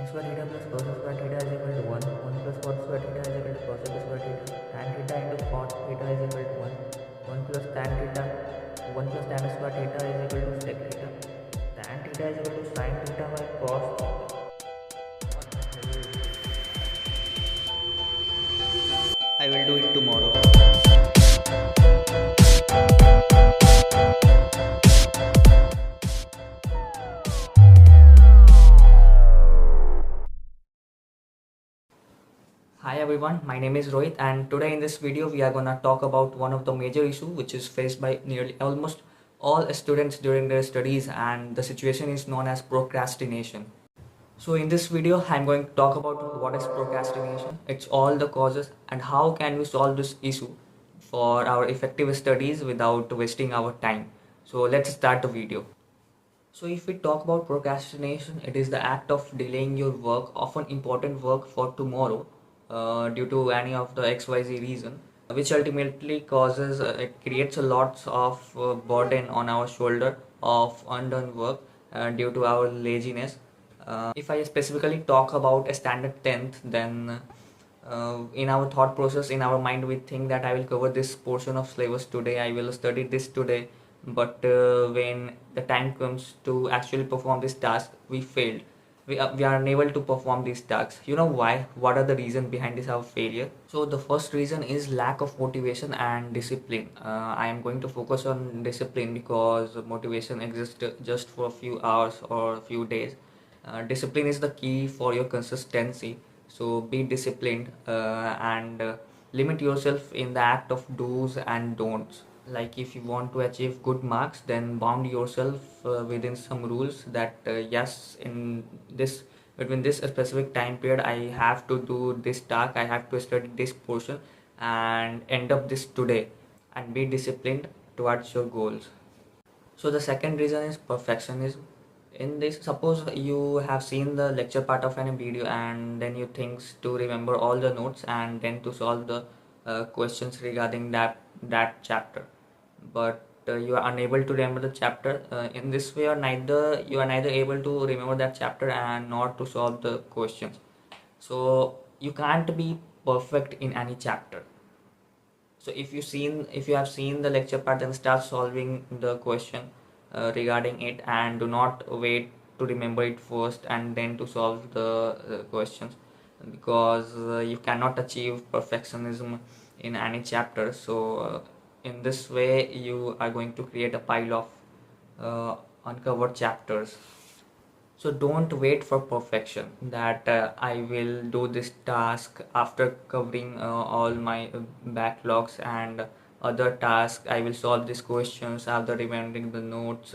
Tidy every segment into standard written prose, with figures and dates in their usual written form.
square theta plus cos square theta is equal to 1. 1 plus cot square theta is equal to cosec square theta. Tan theta into cot theta is equal to 1. 1 plus tan theta, 1 plus tan square theta is equal to sec theta. Tan theta is equal to sin theta by cos theta. I will do it tomorrow. Hi everyone, my name is Rohit and today in this video we are gonna talk about one of the major issue which is faced by nearly almost all students during their studies, and the situation is known as procrastination. So in this video I'm going to talk about what is procrastination, its all the causes, and how can we solve this issue for our effective studies without wasting our time. So let's start the video. So if we talk about procrastination, it is the act of delaying your work, often important work, for tomorrow due to any of the XYZ reason, which ultimately causes, it creates a lot of burden on our shoulder of undone work due to our laziness. If I specifically talk about a standard 10th, then in our thought process, in our mind, we think that I will cover this portion of syllabus today, I will study this today, but when the time comes to actually perform this task, we failed. We are unable to perform these tasks. You know why? What are the reasons behind this our failure? So the first reason is lack of motivation and discipline. I am going to focus on discipline because motivation exists just for a few hours or a few days. Discipline is the key for your consistency. So be disciplined and limit yourself in the act of do's and don'ts. Like if you want to achieve good marks, then bound yourself within some rules that yes, in this, between this specific time period, I have to do this task, I have to study this portion and end up this today, and be disciplined towards your goals. So the second reason is perfectionism. In this, suppose you have seen the lecture part of any video and then you think to remember all the notes and then to solve the questions regarding that chapter, but you are unable to remember the chapter. In this way, or neither you are neither able to remember that chapter and not to solve the questions. So you can't be perfect in any chapter. So if you have seen the lecture part, then start solving the question regarding it, and do not wait to remember it first and then to solve the questions, because you cannot achieve perfectionism in any chapter. So in this way you are going to create a pile of uncovered chapters. So don't wait for perfection, that I will do this task after covering all my backlogs and other tasks, I will solve these questions after remembering the notes.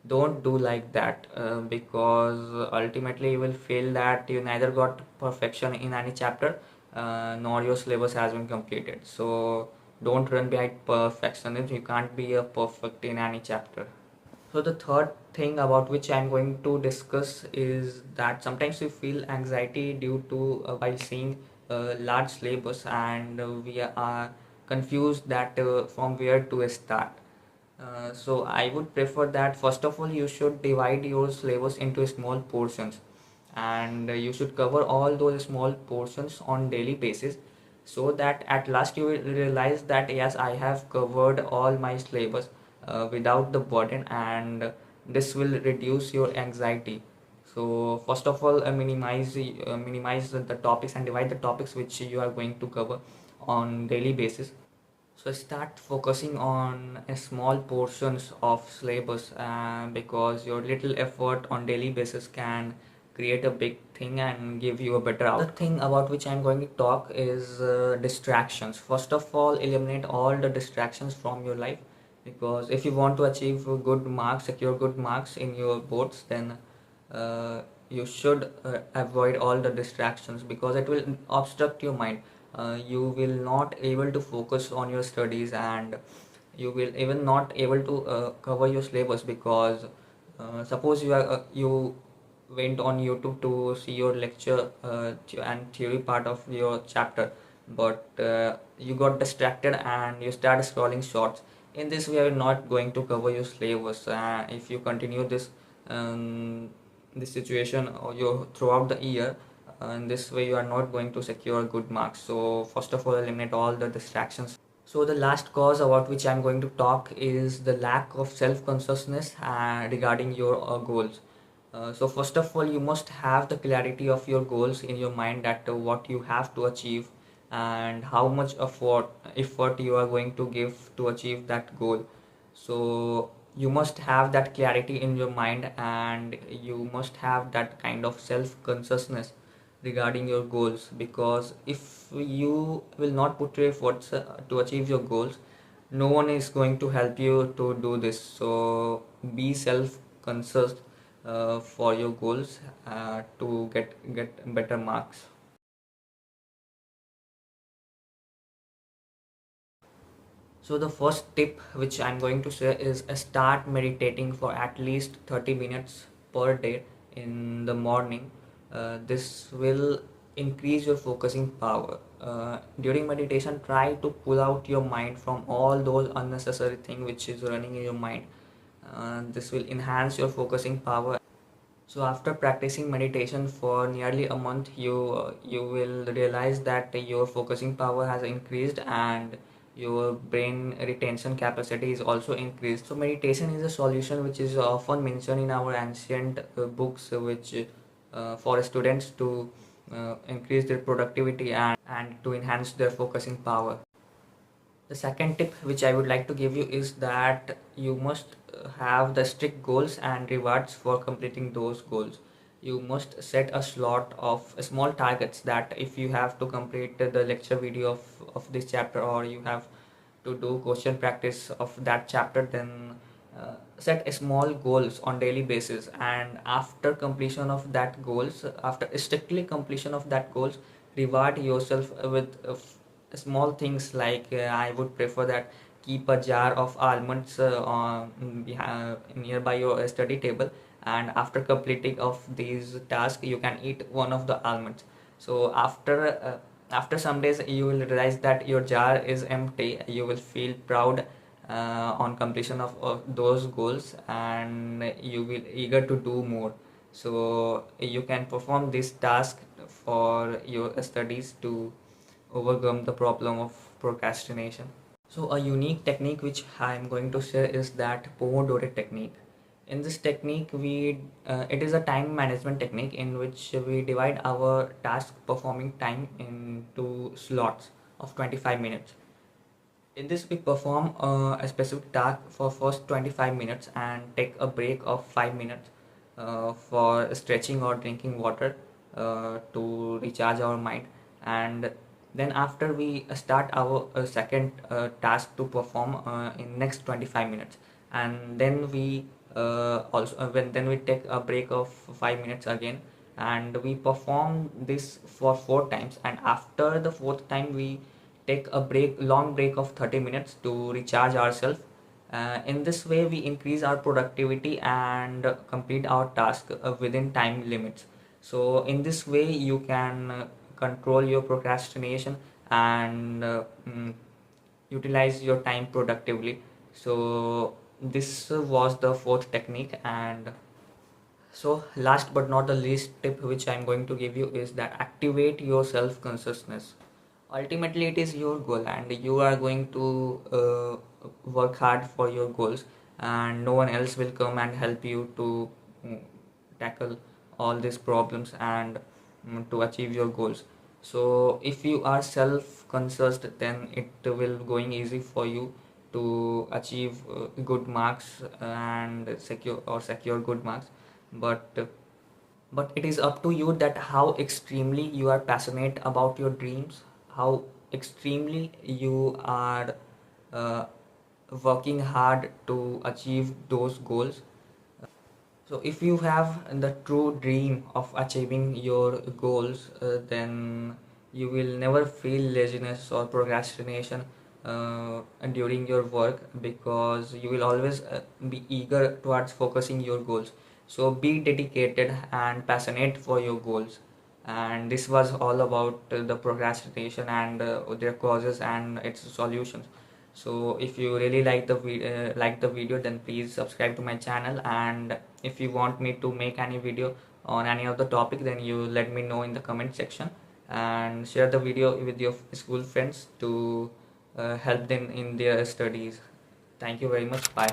Don't do like that, because ultimately you will feel that you neither got perfection in any chapter nor your syllabus has been completed. So don't run behind perfectionism, you can't be a perfect in any chapter. So the third thing about which I'm going to discuss is that sometimes we feel anxiety due to while seeing large syllabus, and we are confused that from where to start. So I would prefer that first of all you should divide your syllabus into small portions, and you should cover all those small portions on daily basis, so that at last you will realize that yes, I have covered all my syllabus without the burden, and this will reduce your anxiety. So first of all, minimize the topics and divide the topics which you are going to cover on daily basis. So start focusing on a small portions of syllabus, because your little effort on daily basis can create a big thing and give you a better outcome. The thing about which I'm going to talk is distractions. First of all, eliminate all the distractions from your life, because if you want to achieve good marks, secure good marks in your boards, then you should avoid all the distractions, because it will obstruct your mind. You will not able to focus on your studies, and you will even not able to cover your syllabus, because suppose you went on YouTube to see your lecture and theory part of your chapter, but you got distracted and you started scrolling shorts. In this way, you are not going to cover your syllabus. If you continue this um, this situation or you throughout the year. In this way you are not going to secure good marks. So first of all, eliminate all the distractions. So the last cause about which I'm going to talk is the lack of self-consciousness regarding your goals. So first of all, you must have the clarity of your goals in your mind, that what you have to achieve and how much effort you are going to give to achieve that goal. So you must have that clarity in your mind, and you must have that kind of self consciousness regarding your goals, because if you will not put your efforts to achieve your goals, no one is going to help you to do this. So be self conscious for your goals to get better marks. So the first tip which I'm going to share is start meditating for at least 30 minutes per day in the morning. This will increase your focusing power. During meditation, try to pull out your mind from all those unnecessary things which is running in your mind. This will enhance your focusing power. So after practicing meditation for nearly a month, you will realize that your focusing power has increased and your brain retention capacity is also increased. So meditation is a solution which is often mentioned in our ancient books, which for students to increase their productivity and to enhance their focusing power. The second tip which I would like to give you is that you must have the strict goals and rewards for completing those goals. You must set a slot of small targets, that if you have to complete the lecture video of this chapter, or you have to do question practice of that chapter, then set small goals on daily basis, and after completion of that goals, after strictly completion of that goals, reward yourself with small things, like I would prefer that keep a jar of almonds nearby your study table, and after completing of these tasks you can eat one of the almonds. So after some days you will realize that your jar is empty. You will feel proud on completion of those goals, and you will eager to do more. So you can perform this task for your studies to overcome the problem of procrastination. So a unique technique which I'm going to share is that Pomodoro technique. In this technique, it is a time management technique in which we divide our task performing time into slots of 25 minutes. In this, we perform a specific task for first 25 minutes and take a break of 5 minutes for stretching or drinking water to recharge our mind. And then after, we start our second task to perform in next 25 minutes. And then we also when then we take a break of 5 minutes again, and we perform this for 4 times, and after the fourth time we take a long break of 30 minutes to recharge ourselves. In this way we increase our productivity and complete our task within time limits. So in this way you can control your procrastination and utilize your time productively. So this was the fourth technique. And so last but not the least tip which I'm going to give you is that activate your self consciousness. Ultimately it is your goal, and you are going to work hard for your goals, and no one else will come and help you to mm, tackle all these problems and to achieve your goals. So if you are self conscious, then it will going easy for you to achieve good marks and secure good marks. But but it is up to you that how extremely you are passionate about your dreams, how extremely you are uh, working hard to achieve those goals. So if you have the true dream of achieving your goals, then you will never feel laziness or procrastination during your work, because you will always be eager towards focusing your goals. So be dedicated and passionate for your goals. And this was all about the procrastination and their causes and its solutions. So if you really like the video, then please subscribe to my channel, and if you want me to make any video on any of the topic, then you let me know in the comment section, and share the video with your school friends to help them in their studies. Thank you very much. Bye.